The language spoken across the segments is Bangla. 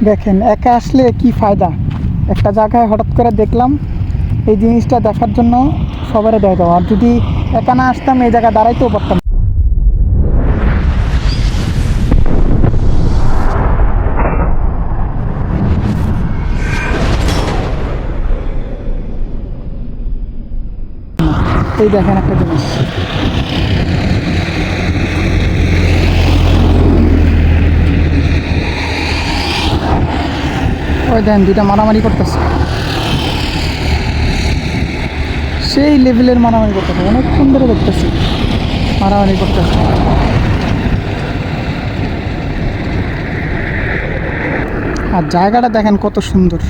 দেখেন একা আসলে কি ফায়দা। একটা জায়গায় হঠাৎ করে দেখলাম, এই জিনিসটা দেখার জন্য সবারে দেয় দাও। আর যদি একা না আসতাম এই জায়গায় দাঁড়াইতেও পারতাম। এই দেখেন একটা জিনিস, ওই দেখেন দুইটা মারামারি করতেছে, সেই লেভেলের মারামারি করতেছে, অনেকক্ষণ ধরে দেখতেছি মারামারি করতেছে। আর জায়গাটা দেখেন কত সুন্দর।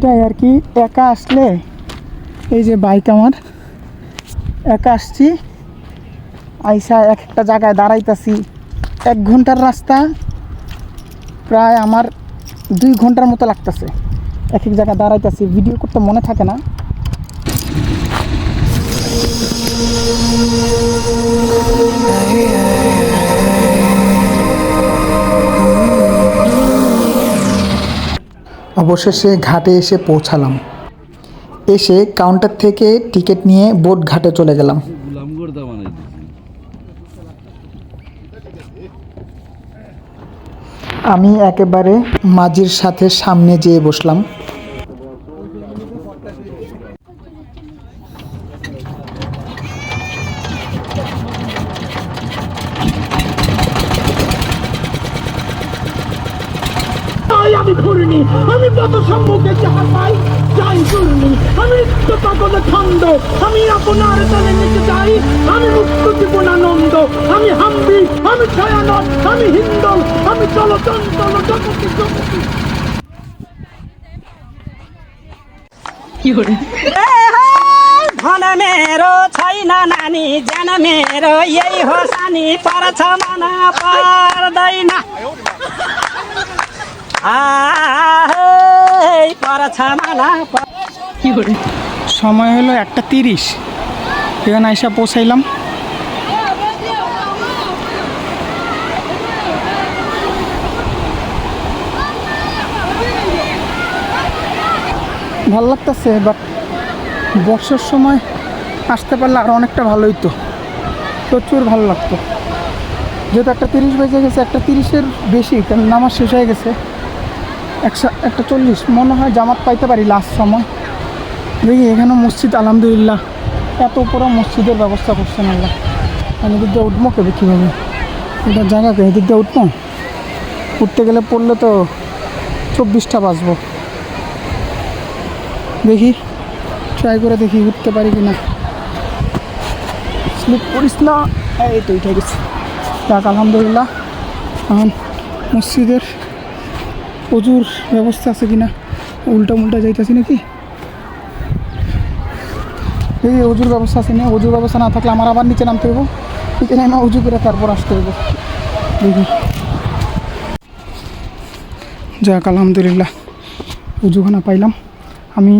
এটাই আর কি, একা আসলে এই যে বাইক আমার, একা আসছি, আইসা এক একটা জায়গায় দাঁড়াইতেছি। 1 ঘন্টার রাস্তা প্রায় আমার 2 ঘন্টার মতো লাগতেছে। এক এক জায়গায় দাঁড়াইতেছি, ভিডিও করতে মনে থাকে না। অবশেষে ঘাটে এসে পৌঁছালাম। এসে কাউন্টার থেকে টিকিট নিয়ে বোট ঘাটে চলে গেলাম। আমি একেবারে মাঝির সাথে সামনে যেয়ে বসলাম। আমি ঘুরিনি, আমি কত সম্মুখে যাহা পাই যাই ঘুরিনি, আমি পাগলে খন্ড, আমি আপনার তালে নিচে যাই, আমি মুক্ত জীবনানন্দ, আমি হাম্বি, আমি ছায়ানট, আমি হিন্দল, আমি চলচঞ্চল জগতি জগতি। धन मेरो छैन नानी, ज्यान मेरो यही हो सानी, पर्छ मन पर्दैन, पर्छ मन। সময় হলো 1:30, এখানে আইসা পৌঁছাইলাম। ভালো লাগতেছে, বাট বর্ষার সময় আসতে পারলে আরও অনেকটা ভালো হইতো, প্রচুর ভালো লাগতো। যেহেতু 1:30 বেজে গেছে, 1:30-এর বেশি, কারণ নামাজ শেষ হয়ে গেছে। 1:40 মনে হয় জামাত পাইতে পারি লাস্ট সময়। দেখি এখানে মসজিদ, আলহামদুলিল্লাহ এত উপরে মসজিদের ব্যবস্থা করছেন আল্লাহ। আমি এদিক দিয়ে উঠবো কেবে কীভাবে, এটা জায়গাকে এদিক দিয়ে উঠবো, উঠতে গেলে পড়লে তো 24টা বাজবো। দেখি ট্রাই করে দেখি উঠতে পারি কি না, স্লিপ করিস না। এই তো উঠে গেছি, যাক আলহামদুলিল্লাহ। এখন মসজিদের অজুর ব্যবস্থা আছে কিনা, উল্টা যাইতেছি নাকি, এই অজুর ব্যবস্থা আছে না। অজুর ব্যবস্থা না থাকলে আমার আবার নিচে নামতে হইব, নিচে নেমে উজু করে তারপর আসতে হইব। দেখি, যাক আলহামদুলিল্লাহ উজুখানা পাইলাম। আমি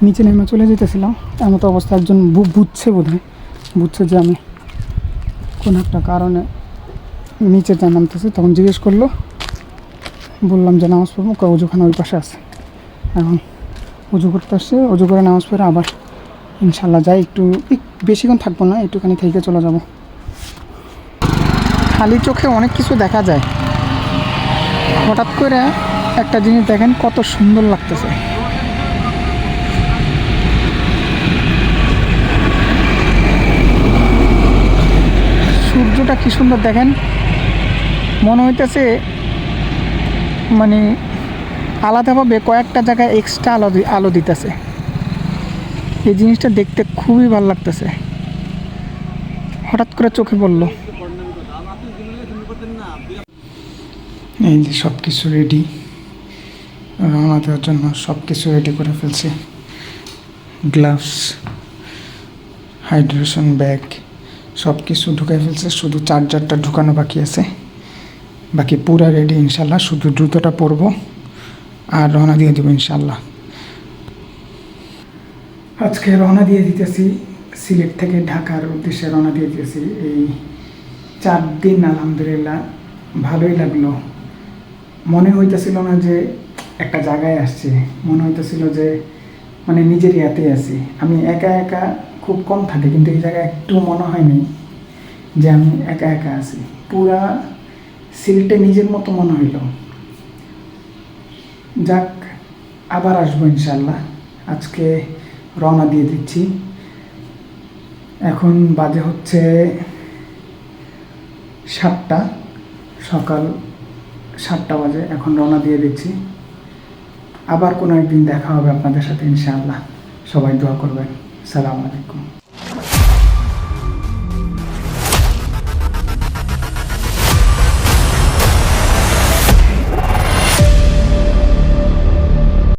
নিচে নেমে চলে যেতেছিলাম, এমন তো অবস্থা একজন বুঝছে বুঝছে যে আমি কোনো একটা কারণে নিচে নামতেছি। তখন জিজ্ঞেস করলো, বললাম যে নামাজ পড়বো, উজুখানা ওই পাশে আছে। এখন উজু করতে আসছে, উজু করে নামাজ পড়ে আবার ইনশাল্লাহ যাই। একটু বেশিক্ষণ থাকবো না, একটুখানি থেকে চলে যাব। খালি চোখে অনেক কিছু দেখা যায়, হঠাৎ করে একটা জিনিস দেখেন কত সুন্দর লাগতেছে। সূর্যটা কি সুন্দর দেখেন, মনে হইতেছে মানে আলাদাভাবে কয়েকটা জায়গায় এক্সট্রা আলো দিতেছে। এই জিনিসটা দেখতে খুবই ভালো লাগতেছে, হঠাৎ করে চোখে পড়লো। এই যে সব কিছু রেডি, রওনা দেওয়ার জন্য সব কিছু রেডি করে ফেলছে। গ্লাভস, হাইড্রেশন ব্যাগ সব কিছু ঢুকাই ফেলছে, শুধু চার্জারটা ঢুকানো বাকি আছে। বাকি পুরা রেডি ইনশাল্লাহ, শুধু জুতোটা পরবো আর রওনা দিয়ে দেবো ইনশাল্লাহ। আজকে রওনা দিয়ে দিতেছি, সিলেট থেকে ঢাকার উদ্দেশ্যে রওনা দিয়ে দিতেছি। এই 4 দিন আলহামদুলিল্লাহ ভালোই লাগলো। মনে হইতেছিল না যে একটা জায়গায় আসছি, মনে হইতেছিল যে মানে নিজের ইয়াতে আছি। আমি একা একা খুব কম থাকি, কিন্তু এই জায়গায় একটু মনে হয়নি যে আমি একা একা আছি। পুরা সিলেটে নিজের মতো মনে হইল। যাক, আবার আসবো ইনশাল্লাহ। আজকে রওনা দিয়ে দিচ্ছি। এখন বাজে হচ্ছে 7টা, সকাল 7টা বাজে। এখন রওনা দিয়ে দিচ্ছি। আবার কোনো একদিন দেখা হবে আপনাদের সাথে ইনশাআল্লাহ। সবাই দোয়া করবেন। সালামু আলাইকুম।